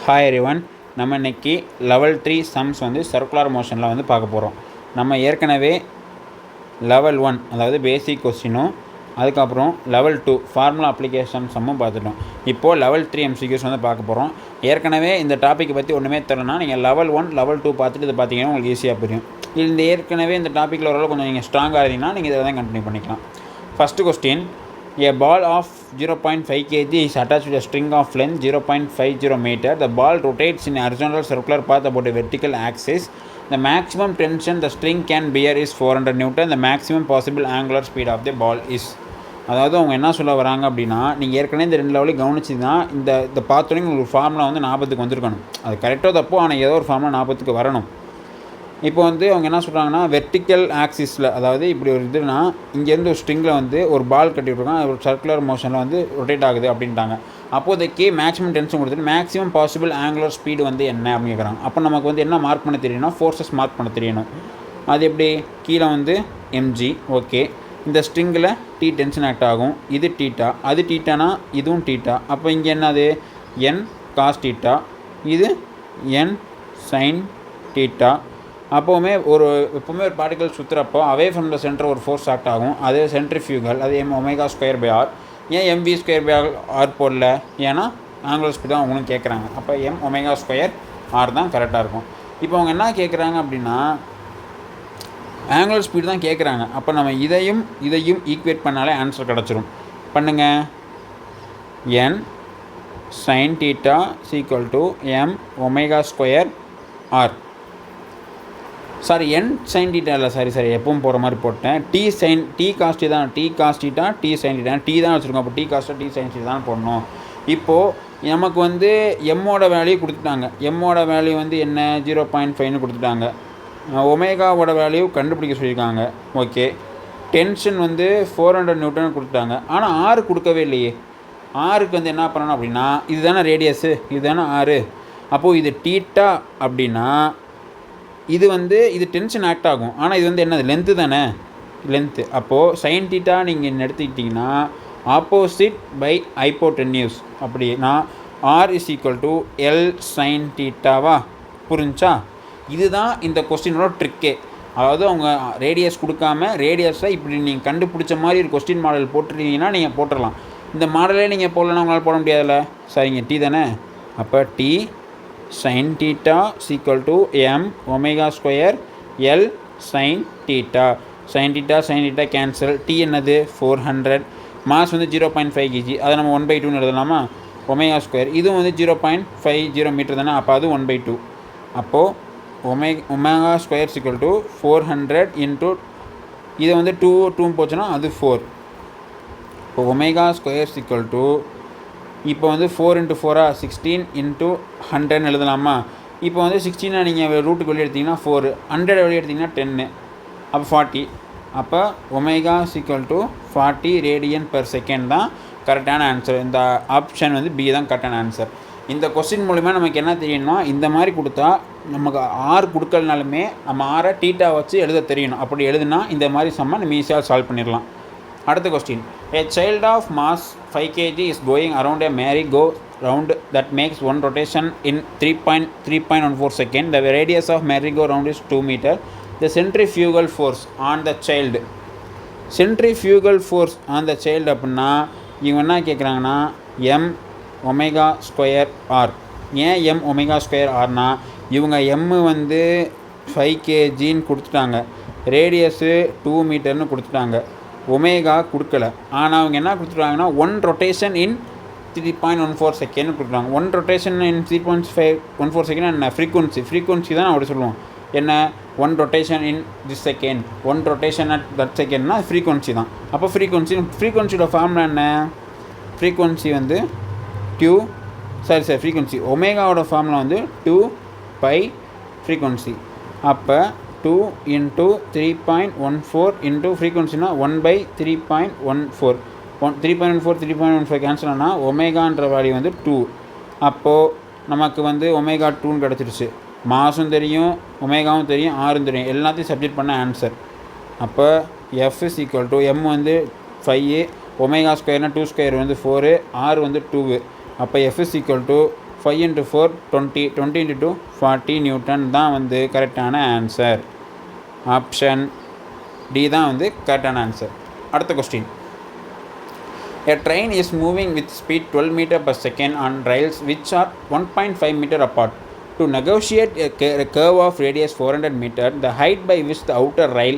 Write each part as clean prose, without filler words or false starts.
Hi everyone. நம்ம இன்றைக்கி level 3 sums வந்து சர்க்குலர் மோஷனில் வந்து பார்க்க போகிறோம். நம்ம ஏற்கனவே லெவல் 1 அதாவது பேசிக் கொஸ்டினும் அதுக்கப்புறம் லெவல் 2 ஃபார்முலா அப்ளிகேஷன் சம்மும் பார்த்துட்டோம். இப்போது லெவல் 3 MCQs வந்து பார்க்க போகிறோம். ஏற்கனவே இந்த டாப்பிக்கை பற்றி ஒன்றுமே தெரியலனா நீங்கள் லெவல் 1 லெவல் 2 பார்த்துட்டு இதை பார்த்தீங்கன்னா உங்களுக்கு ஈஸியாக புரியும். இந்த ஏற்கனவே இந்த டாப்பிக்கில் ஓரளவு கொஞ்சம் நீங்கள் ஸ்ட்ராங்காக இருந்தீங்கன்னா நீங்கள் இதை தான் கண்டினியூ பண்ணிக்கலாம். First question, a ball of 0.5 kg is attached to a string of length 0.50 meter. The ball rotates in a horizontal circular path about a vertical axis. The maximum tension the string can bear is 400 Newton. The maximum possible angular speed of the ball is. அதாவது அவங்க என்ன சொல்ல வராங்க அப்படின்னா, நீங்கள் ஏற்கனவே இந்த 2 லெவலையும் கவனிச்சிங்கன்னா இந்த பார்த்தோன்னே உங்களுக்கு ஃபார்முலா வந்து ஞாபகத்துக்கு வந்திருக்கணும். அது கரெக்டாக தப்போ ஆனால் ஏதோ ஒரு ஃபார்முலா ஞாபகத்துக்கு வரணும். இப்போ வந்து அவங்க என்ன சொல்கிறாங்கன்னா, வெர்டிக்கல் ஆக்சிஸில், அதாவது இப்படி ஒரு இதுனா இங்கேருந்து ஒரு ஸ்ட்ரிங்கில் வந்து ஒரு பால் கட்டி விட்ருக்காங்க, ஒரு சர்க்குலர் மோஷனில் வந்து ரொட்டேட் ஆகுது அப்படின்ட்டாங்க. அப்போதைக்கு மேக்ஸிமம் டென்ஷன் கொடுத்துட்டு மேக்ஸிமம் பாசிபிள் ஆங்குலர் ஸ்பீடு வந்து என்ன அப்படின்னு கேட்குறாங்க. அப்போ நமக்கு வந்து என்ன மார்க் பண்ண தெரியணும், ஃபோர்ஸஸ் மார்க் பண்ண தெரியணும். அது எப்படி, கீழே வந்து mg, ஓகே, இந்த ஸ்ட்ரிங்கில் டி டென்ஷன் ஆக்ட் ஆகும், இது டீட்டா, அது டீட்டானா இதுவும் டீட்டா. அப்போ இங்கே என்னது n காஸ் டீட்டா, இது n சைன் டீட்டா. எப்போவுமே ஒரு பார்ட்டிகல் சுற்றுறப்போ அவே ஃப்ரம் த சென்டர் ஒரு ஃபோர்ஸ் ஆக்ட் ஆகும், அது சென்ட்ரிஃபியூகல், அது m⍵²/r. ஏன் mv²/r போடல, ஏன்னா ஆங்குலர் ஸ்பீட் தான் அவங்களும் கேட்குறாங்க. அப்போ m⍵²r தான் கரெக்டாக இருக்கும். இப்போ அவங்க என்ன கேட்குறாங்க அப்படின்னா, ஆங்குலர் ஸ்பீடு தான் கேட்குறாங்க. அப்போ நம்ம இதையும் ஈக்குவேட் பண்ணாலே ஆன்சர் கிடச்சிரும். பண்ணுங்கள், n sin θ = m⍵²r. Sorry, n sin θ இல்லை, சாரி எப்பவும் போகிற மாதிரி போட்டேன். t cos θ தான், t cos θ t sin θ, t தான் வச்சுருக்கோம். அப்போ t cos θ t sin θ தான் போடணும். இப்போது நமக்கு வந்து எம்மோட வேல்யூ கொடுத்துட்டாங்க. எம்மோட வேல்யூ வந்து என்ன, 0.5ன்னு கொடுத்துட்டாங்க. ஒமேகாவோட வேல்யூ கண்டுபிடிக்க சொல்லியிருக்காங்க, ஓகே. டென்ஷன் வந்து 400 நியூட்டன் கொடுத்துட்டாங்க. ஆனால் ஆறு கொடுக்கவே இல்லையே. ஆருக்கு வந்து என்ன பண்ணணும் அப்படின்னா, இதுதானே ரேடியஸு, இதுதானே ஆறு. அப்போது இது டீட்டா அப்படின்னா இது டென்ஷன் ஆக்ட் ஆகும். ஆனால் இது வந்து என்னது, லென்த்து தானே, லென்த்து. அப்போது சைன் டீட்டா நீங்கள் எடுத்துக்கிட்டிங்கன்னா ஆப்போசிட் பை ஹைப்போடென்யூஸ். அப்படின்னா r = L sin θவா, புரிஞ்சா? இதுதான் இந்த கொஸ்டினோட ட்ரிக்கே. அதாவது அவங்க ரேடியஸ் கொடுக்காம ரேடியஸை இப்படி நீங்கள் கண்டுபிடிச்ச மாதிரி ஒரு கொஸ்டின் மாடல் போட்டுருக்கீங்கன்னா நீங்கள் போட்டுடலாம். இந்த மாடலே நீங்கள் போடலன்னா உங்களால் போட முடியாதுல்ல. சரிங்க, டி தானே. அப்போ T sin θ = m⍵²L sin θ. sin θ cancel. t என்னது 400. மாஸ் வந்து 0.5 kg, அதை நம்ம 1/2ன்னு எழுதலாமா. ω², இதுவும் வந்து 0.50 மீட்டர் தானே. அப்போ அது 1/2. அப்போது ω² = 400 இன்ட்டு இதை வந்து 2 போச்சுன்னா அது 4. இப்போ ω² = இப்போ வந்து 4 × 4 16 × 100ன்னு எழுதலாமா. இப்போ வந்து 16 நீங்கள் ரூட்டுக்கு வெளியே எடுத்திங்கன்னா 4, 100 வெளியே எடுத்திங்கன்னா 10, அப்போ 40. அப்போ ω = 40 radian/s தான் கரெக்டான ஆன்சர். இந்த ஆப்ஷன் வந்து பி தான் கரெக்டான ஆன்சர். இந்த கொஸ்டின் மூலிமா நமக்கு என்ன தெரியும்னா, இந்த மாதிரி கொடுத்தா நமக்கு ஆர் கொடுக்கலனாலுமே நம்ம ஆரை டீட்டா வச்சு எழுத தெரியணும். அப்படி எழுதுனா இந்த மாதிரி சம்மை நம்ம ஈஸியாக சால்வ் பண்ணிடலாம். அடுத்த question, a child of mass 5 kg is going around a merry-go-round that makes one rotation in 3.14 seconds. The radius of merry-go-round is 2 meter. The centrifugal force on the child. Centrifugal force on the child அப்படின்னா இவங்க என்ன கேட்குறாங்கன்னா m⍵²r. ஏன் m⍵²rனா, இவங்க m வந்து 5 kgன்னு கொடுத்துட்டாங்க, radius 2 மீட்டர்னு கொடுத்துட்டாங்க, omega கொடுக்கல. ஆனால் அவங்க என்ன கொடுத்துருவாங்கன்னா 1 ரொட்டேஷன் இன் 3.14 செகண்ட் கொடுத்துருவாங்க. 1 ரொட்டேஷன் இன் 3.14 செகண்ட் என்ன, ஃப்ரீக்வன்சி தான் அப்படி சொல்லுவோம். என்ன, 1 rotation in this second, 1 rotation at that செகண்ட்னா ஃப்ரீக்வன்சி தான். அப்போ ஃப்ரீக்வன்சியோட ஃபார்முலா என்ன, ஃப்ரீக்வன்சி வந்து ஃப்ரீக்வன்சி ஒமேகாவோட ஃபார்முலா வந்து 2π ஃப்ரீக்வன்சி. அப்போ 2 × 3.14 இன்ட்டு ஃப்ரீக்வன்சினா 1/3.14. 3.14 கேன்சல் ஆனால் ஒமேகான்ற வேல்யூ வந்து 2. அப்போது நமக்கு வந்து ω2ன்னு கிடச்சிருச்சு. மாஸும் தெரியும், ஒமேகாவும் தெரியும், ஆரும் தெரியும், எல்லாத்தையும் சப்ஜெக்ட் பண்ண ஆன்சர். அப்போ F = m வந்து 5, ω² 2² வந்து 4, r வந்து 2. அப்போ F = 5 into 4 20, 20 into 2 40 நியூட்டன் தான் வந்து கரெக்டான ஆன்சர். ஆப்ஷன் டி தான் வந்து கரெக்டான ஆன்சர். அடுத்த question. A train is moving with speed 12 meter per second on rails which are 1.5 meter apart. To negotiate a curve of radius 400 meter, the height by which the outer rail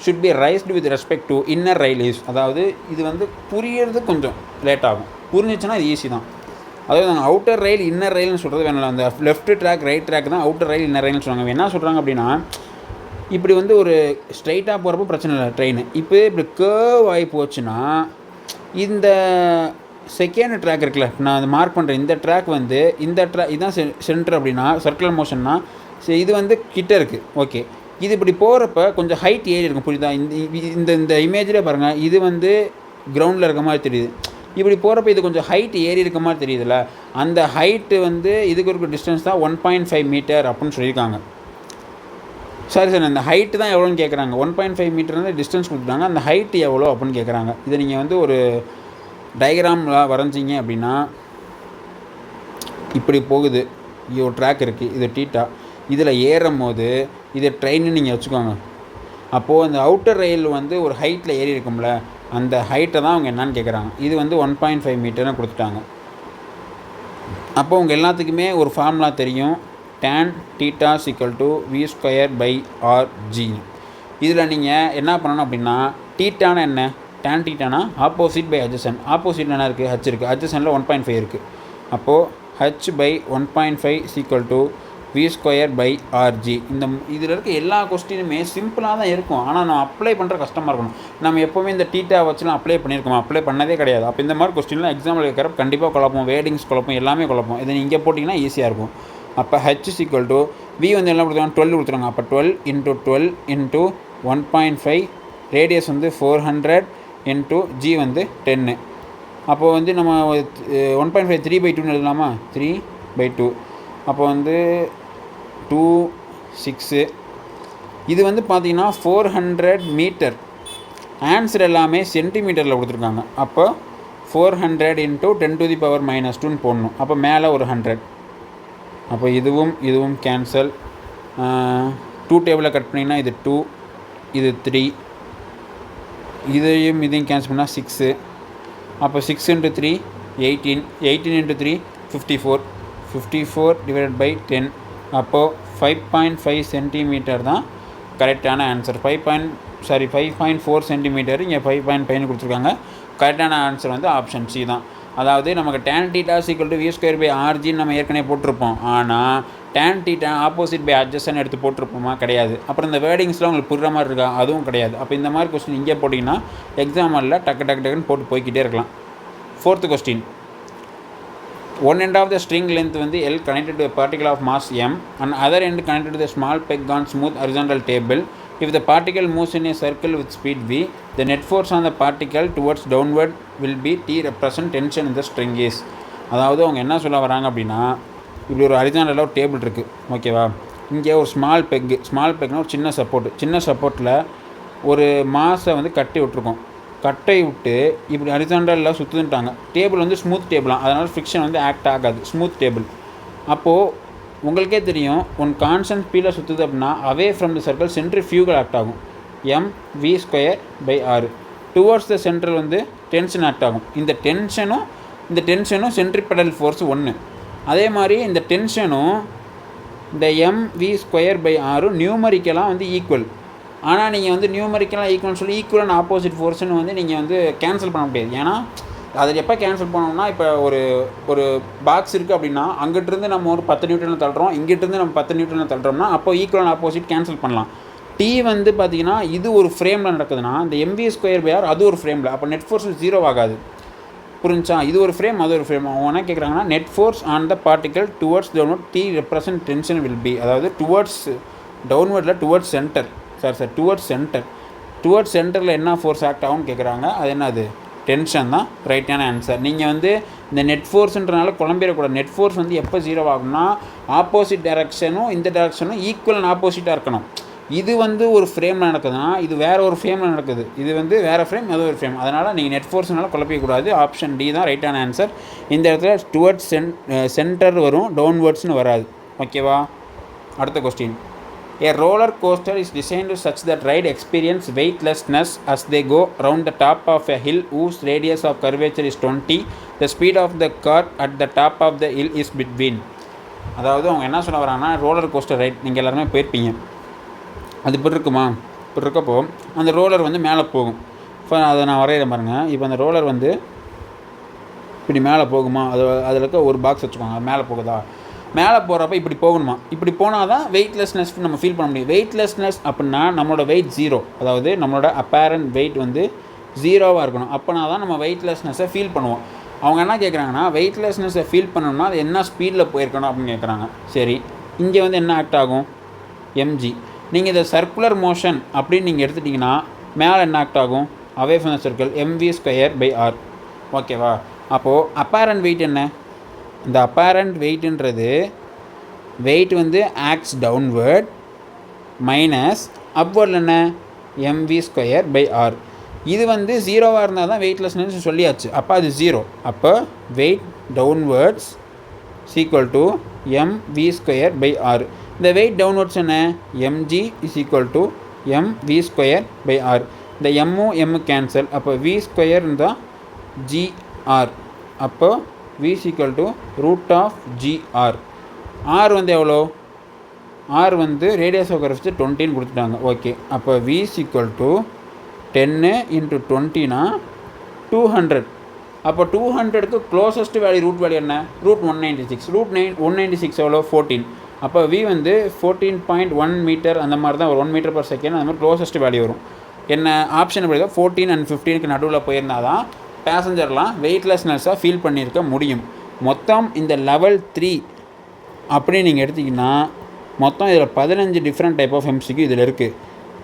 should be raised with respect to inner rail is. அதாவது இது வந்து புரியறது கொஞ்சம் late ஆகும். புரிஞ்சிச்சுன்னா இது easy தான். அதாவது நாங்கள் அவுட்டர் ரயில் இன்னர் ரயில்னு சொல்கிறது வேணும். அந்த லெஃப்ட் ட்ராக் ரைட் ட்ராக் தான் அவுட்டர் ரயில் இன்னர் ரயில்னு சொல்லுவாங்க. என்ன சொல்கிறாங்க அப்படின்னா, இப்படி வந்து ஒரு ஸ்ட்ரைட்டாக போகிறப்போ பிரச்சனை இல்லை ட்ரெயின். இப்போ இப்படி கேர்வ் ஆகி போச்சுன்னா இந்த செகண்ட் ட்ராக் இருக்குல்ல, நான் அதை மார்க் பண்ணுறேன், இந்த ட்ராக் வந்து இந்த ட்ராக் இதுதான் சென்டர் அப்படின்னா சர்க்குலர் மோஷன்னா இது வந்து கிட்ட இருக்குது. ஓகே, இது இப்படி போகிறப்ப கொஞ்சம் ஹைட் ஏறி இருக்கும். புரியுதா? இந்த இந்த இமேஜில் பாருங்கள், இது வந்து கிரவுண்டில் இருக்க மாதிரி தெரியுது. இப்படி போகிறப்ப இது கொஞ்சம் ஹைட் ஏறி இருக்க மாதிரி தெரியுதுல்ல, அந்த ஹைட்டு வந்து இதுக்கு இருக்க டிஸ்டன்ஸ் தான் 1.5 மீட்டர் அப்படின்னு சொல்லியிருக்காங்க. சரி சார், அந்த ஹைட்டு தான் எவ்வளோன்னு கேட்குறாங்க. 1.5 மீட்டர் டிஸ்டன்ஸ் கொடுத்துட்டாங்க, அந்த ஹைட்டு எவ்வளோ அப்படின்னு கேட்குறாங்க. இதை நீங்கள் வந்து ஒரு டயக்ராமில் வரைஞ்சிங்க அப்படின்னா இப்படி போகுது, இது ஒரு ட்ராக் இருக்குது, இது டீட்டா, இதில் ஏறும் போது இது ட்ரெயின்னு நீங்கள் வச்சுக்கோங்க. அப்போது அந்த அவுட்டர் ரயில் வந்து ஒரு ஹைட்டில் ஏறி இருக்கும்ல, அந்த ஹைட்டை தான் அவங்க என்னன்னு கேட்குறாங்க. இது வந்து 1.5 மீட்டர்னு கொடுத்துட்டாங்க. அப்போது உங்கள் எல்லாத்துக்குமே ஒரு ஃபார்முலா தெரியும், tan theta = v²/rg. இதில் நீங்கள் என்ன பண்ணணும் அப்படின்னா, டீட்டானா என்ன, tan thetaனா ஆப்போசிட் பை அட்ஜசன்ட். ஆப்போசிட்டில் என்ன இருக்குது, h இருக்குது, அட்ஜசன்ட்டில் 1.5 இருக்குது. அப்போது h/1.5 = v²/rg. இந்த இதில் இருக்க எல்லா கொஸ்டினுமே சிம்பிளாக தான் இருக்கும், ஆனால் நம்ம அப்ளை பண்ணுற கஷ்டமாக இருக்கணும். நம்ம எப்போவுமே இந்த டீட்டா வச்சுலாம் அப்ளை பண்ணியிருக்கோமா, அப்ளை பண்ணதே கிடையாது. அப்போ இந்த மாதிரி கொஸ்டின்லாம் எக்ஸாம்பிள் கேட்குறப்ப கண்டிப்பாக குழப்பம், வேர்டிங்ஸ் குழப்பம், எல்லாமே குழப்பம். இதை நீங்கள் இங்கே போட்டிங்கன்னா ஈஸியாக இருக்கும். அப்போ h = v வந்து என்ன கொடுத்துருவாங்க, 12 கொடுத்துருவாங்க. அப்போ 12 × 12 × 1.5, ரேடியஸ் வந்து 400 × g வந்து 10. அப்போது வந்து நம்ம 1.5 3/2 எழுதலாமா, 3/2. அப்போ வந்து 2 6. இது வந்து பார்த்தீங்கன்னா 400 மீட்டர். ஆன்சர் எல்லாமே சென்டிமீட்டரில் கொடுத்துருக்காங்க. அப்போ 400 × 10⁻²ன்னு போடணும். அப்போ மேலே ஒரு 100. அப்போ இதுவும் கேன்சல். 2 டேபிளில் கட் பண்ணிங்கன்னா இது 2, இது 3, இதையும் கேன்சல் பண்ணால் 6. அப்போ 6 × 3 18, 18 × 3 54, 54 / 10. அப்போது 5.5 சென்டிமீட்டர் தான் கரெக்டான ஆன்சர். 5.4 சென்டிமீட்டர், இங்கே 5.5 கொடுத்துருக்காங்க. கரெக்டான ஆன்சர் வந்து ஆப்ஷன் சி தான். அதாவது நமக்கு tan theta = v²/rg நம்ம ஏற்கனவே போட்டிருப்போம். ஆனால் tan theta opposite by adjacent எடுத்து போட்டிருப்போமா, கிடையாது. அப்புறம் இந்த வேர்டிங்ஸ்லாம் உங்களுக்கு புரிகிற மாதிரி இருக்கா, அதுவும் கிடையாது. அப்போ இந்த மாதிரி கொஸ்டின் இங்கே போட்டிங்கன்னா எக்ஸாமில் டக்குன்னு போட்டு போய்கிட்டே இருக்கலாம். 4th question. One end of the string length வந்து L connected to a particle of mass m and other end connected to the small peg on smooth horizontal table. If the particle moves in a circle with speed v, the net force on the particle towards downward will be T represent tension in the string is. அதாவது அவங்க என்ன சொல்ல வராங்க அப்படின்னா, இப்படி ஒரு ஹரிசாண்டலாக ஒரு table இருக்குது, ஓகேவா. இங்கே ஒரு ஸ்மால் பெக்னா ஒரு சின்ன சப்போர்ட்டில் ஒரு மாஸை வந்து கட்டை விட்டு இப்படி ஹரிசாண்டலில் சுற்றுன்ட்டாங்க. டேபிள் வந்து ஸ்மூத் டேபிளாக, அதனால் ஃப்ரிக்ஷன் வந்து ஆக்ட் ஆகாது, ஸ்மூத் டேபிள். அப்போது உங்களுக்கே தெரியும், ஒன் கான்ஸ்டன்ட் ஸ்பீடில் சுற்றுது அப்படின்னா அவே from the circle centrifugal act ஆகும், mv²/r. டுவர்ட்ஸ் த சென்ட்ரல் வந்து டென்ஷன் ஆக்ட் ஆகும். இந்த டென்ஷனும் சென்ட்ரிபெடல் ஃபோர்ஸ் ஒன்று. அதே மாதிரி இந்த டென்ஷனும் இந்த mv²/r நியூமரிக்கலாக வந்து ஈக்குவல். ஆனால் நீங்கள் வந்து நியூமரிக்கலாக ஈக்குவல்னு சொல்லி ஈக்குவல் அண்ட் ஆப்போசிட் ஃபோர்ஸ்னு வந்து நீங்கள் வந்து கேன்சல் பண்ண முடியாது. ஏன்னா அது எப்போ கேன்சல் பண்ணோம்னா, இப்போ ஒரு பாக்ஸ் இருக்குது அப்படின்னா அங்கிட்டிருந்து நம்ம ஒரு 10 நியூட்டனில் தள்ளுறோம், இங்கிட்டிருந்து நம்ம 10 நியூட்டனில் தள்ளுறோம்னா அப்போ ஈக்குவல் அண்ட் ஆப்போசிட் கேன்சல் பண்ணலாம். டி வந்து பார்த்தீங்கன்னா இது ஒரு ஃப்ரேமில் நடக்குதுன்னா இந்த mv²/r அது ஒரு ஃப்ரேமில், அப்போ நெட் ஃபோர்ஸ் 0 ஆகாது. புரிஞ்சா? இது ஒரு ஃப்ரேம், அது ஒரு ஃப்ரேம். அவங்க என்ன கேட்குறாங்கன்னா, net force on the particle towards downward T represent tension will be. அதாவது டுவர்ட்ஸ் டவுன்வர்டில் டுவர்ட்ஸ் சென்டர் டுவர்ட்ஸ் சென்டரில் என்ன ஃபோர்ஸ் ஆக்ட் ஆகும்னு கேட்குறாங்க. அது என்னது? டென்ஷன் தான் ரைட்டான ஆன்சர். நீங்கள் வந்து இந்த நெட் ஃபோர்ஸ்ன்றனால குழம்பிடக்கூடாது. நெட் ஃபோர்ஸ் வந்து எப்போ 0 ஆகும்னா ஆப்போசிட் டைரக்ஷனும் இந்த டைரக்ஷனும் ஈக்குவல் அண்ட் ஆப்போசிட்டாக இருக்கணும். இது வந்து ஒரு ஃப்ரேமில் நடக்குதுன்னா இது வேறு ஒரு ஃப்ரேமில் நடக்குது. இது வந்து வேறு ஃப்ரேம், அது ஒரு ஃப்ரேம். அதனால் நீங்கள் நெட் ஃபோர்ஸ்னால குழப்பிக்கூடாது. ஆப்ஷன் டி தான் ரைட்டான ஆன்சர். இந்த இடத்துல டுவர்ட்ஸ் சென்டர் வரும், டவுன்வர்ட்ஸ்னு வராது. ஓகேவா? அடுத்த question. A roller coaster is designed such that ride experience weightlessness as they go around the top of a hill whose radius of curvature is 20. The speed of the car at the top of the hill is between. அதாவது அவங்க என்ன சொல்ல வராங்கன்னா, roller coaster right நீங்கள் எல்லாருமே போயிருப்பீங்க. அது இப்படி இருக்குமா? இப்படி இருக்கப்போ அந்த ரோலர் வந்து மேலே போகும். இப்போ அதை நான் வரைகிறேன் பாருங்கள். இப்போ அந்த ரோலர் வந்து இப்படி மேலே போகுமா? அதில் இருக்க ஒரு பாக்ஸ் வச்சுக்கோங்க. மேலே போகுதா? மேலே போகிறப்ப இப்படி போகணுமா? இப்படி போனால் தான் வெயிட்லெஸ்னஸ் நம்ம ஃபீல் பண்ண முடியும். வெயிட்லெஸ்னஸ் அப்படின்னா நம்மளோட வெயிட் 0, அதாவது நம்மளோட அப்பேரண்ட் வெயிட் வந்து 0வாக இருக்கணும். அப்போனா தான் நம்ம வெயிட்லெஸ்னஸை ஃபீல் பண்ணுவோம். அவங்க என்ன கேட்குறாங்கன்னா, வெயிட்லெஸ்னஸை ஃபீல் பண்ணணும்னா அது என்ன ஸ்பீடில் போயிருக்கணும் அப்படின்னு கேட்குறாங்க. சரி, இங்கே வந்து என்ன ஆக்ட் ஆகும்? mg. நீங்கள் இதை சர்க்குலர் மோஷன் அப்படின்னு நீங்கள் எடுத்துட்டிங்கன்னா மேலே என்ன ஆக்ட் ஆகும்? அவே ஃப்ரம் த சர்க்கிள் mv²/r. ஓகேவா? அப்போது அப்பேரண்ட் வெயிட் என்ன? இந்த அப்பேரண்ட் வெயிட்ன்றது வெயிட் வந்து ஆக்ட்ஸ் டவுன்வர்ட் மைனஸ் அப்வர்டில் என்ன? mv²/r. இது வந்து 0வாக இருந்தால் தான் வெயிட்லெஸ்னஸ் சொல்லியாச்சு. அப்போ அது 0. அப்போ wait downwards equal to mv²/r. இந்த வெயிட் டவுன்வர்ட்ஸ் என்ன? mg is equal to mv²/r. இந்த எம்மும் எம்மு கேன்சல். அப்போ v² இருந்தால் gr. அப்போ v is equal to root of gr. r வந்து எவ்வளோ? r வந்து ரேடியஸ் ஆஃப் கர்வ்ஸ் 20ன்னு கொடுத்துட்டாங்க. ஓகே, அப்போ v is equal to 10 into 20னா 200. அப்போ 200க்கு க்ளோசஸ்ட் வேல்யூ ரூட் வேல்யூ என்ன? ரூட் 196. ரூட் 196 எவ்வளோ? 14. அப்போ v வந்து 14.1 மீட்டர் அந்த மாதிரி தான் ஒரு 1 மீட்டர் பர் செகண்ட் அந்த மாதிரி க்ளோசஸ்ட் வேல்யூ வரும். என்ன ஆப்ஷன் எப்படி தான் 14 and 15க்கு நடுவில் போயிருந்தால் தான் பேசஞ்சர்லாம் வெயிட்லெஸ்னஸாக ஃபீல் பண்ணியிருக்க முடியும். மொத்தம் இந்த லெவல் 3 அப்படி நீங்கள் எடுத்திங்கன்னா மொத்தம் இதில் 15 டிஃப்ரெண்ட் டைப் ஆஃப் எம்சிக்யூ இதில் இருக்குது.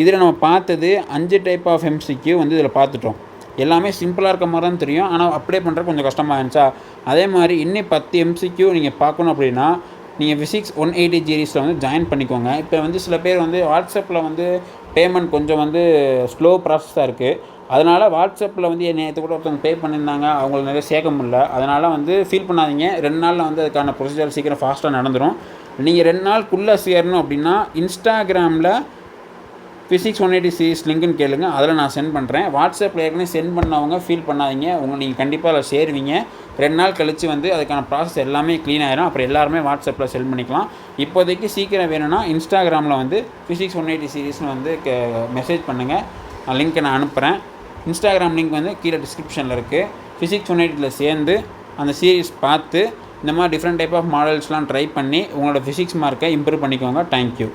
இதில் நம்ம பார்த்தது 5 டைப் ஆஃப் எம்சிக்யூ வந்து இதில் பார்த்துட்டோம். எல்லாமே சிம்பிளாக இருக்க மாதிரி தான் தெரியும், ஆனால் அப்ளை பண்ணுறது கொஞ்சம் கஷ்டமாக இருந்துச்சா? அதே மாதிரி இன்னும் 10 எம்சிக்யூ நீங்கள் பார்க்கணும் அப்படின்னா நீங்கள் ஃபிசிக்ஸ் 180 சீரீஸில் வந்து ஜாயின் பண்ணிக்கோங்க. இப்போ வந்து சில பேர் வந்து வாட்ஸ்அப்பில் வந்து பேமெண்ட் கொஞ்சம் வந்து ஸ்லோ ப்ராசஸாக இருக்குது. அதனால் வாட்ஸ்அப்பில் வந்து நேற்று கூட ஒருத்தவங்க பே பண்ணியிருந்தாங்க, அவங்களுக்கு நிறைய சேர்க்க முடியல. அதனால் வந்து ஃபீல் பண்ணாதீங்க. 2 நாளில் வந்து அதுக்கான ப்ரொசீஜர் சீக்கிரம் ஃபாஸ்ட்டாக நடந்துடும். நீங்கள் 2 நாளுக்குள்ளே சேரணும் அப்படின்னா இன்ஸ்டாகிராமில் ஃபிசிக்ஸ் 180 சீரீஸ் லிங்க்குன்னு கேளுங்க, அதில் நான் சென்ட் பண்ணுறேன். வாட்ஸ்அப்பில் ஏற்கனவே சென்ட் பண்ணவங்க ஃபீல் பண்ணாதீங்க, நீங்கள் கண்டிப்பாக அதில் சேருவீங்க. 2 நாள் கழித்து வந்து அதுக்கான ப்ராசஸ் எல்லாமே க்ளீன் ஆகிடும். அப்புறம் எல்லாருமே வாட்ஸ்அப்பில் சென்ட் பண்ணிக்கலாம். இப்போதைக்கு சீக்கிரம் வேணும்னா இன்ஸ்டாகிராமில் வந்து ஃபிசிக்ஸ் 180 சீரீஸ்னு வந்து மெசேஜ் பண்ணுங்கள். லிங்க்கை நான் அனுப்புகிறேன். இன்ஸ்டாகிராம் லிங்க் வந்து கீழே டிஸ்கிரிப்ஷனில் இருக்குது. ஃபிசிக்ஸ் 180 சேர்ந்து அந்த சீரீஸ் பார்த்து இந்த மாதிரி டிஃப்ரெண்ட் டைப் ஆஃப் மாடல்ஸ்லாம் ட்ரை பண்ணி உங்களோட ஃபிசிக்ஸ் மார்க்கை இம்ப்ரூவ் பண்ணிக்கோங்க. தேங்க்யூ.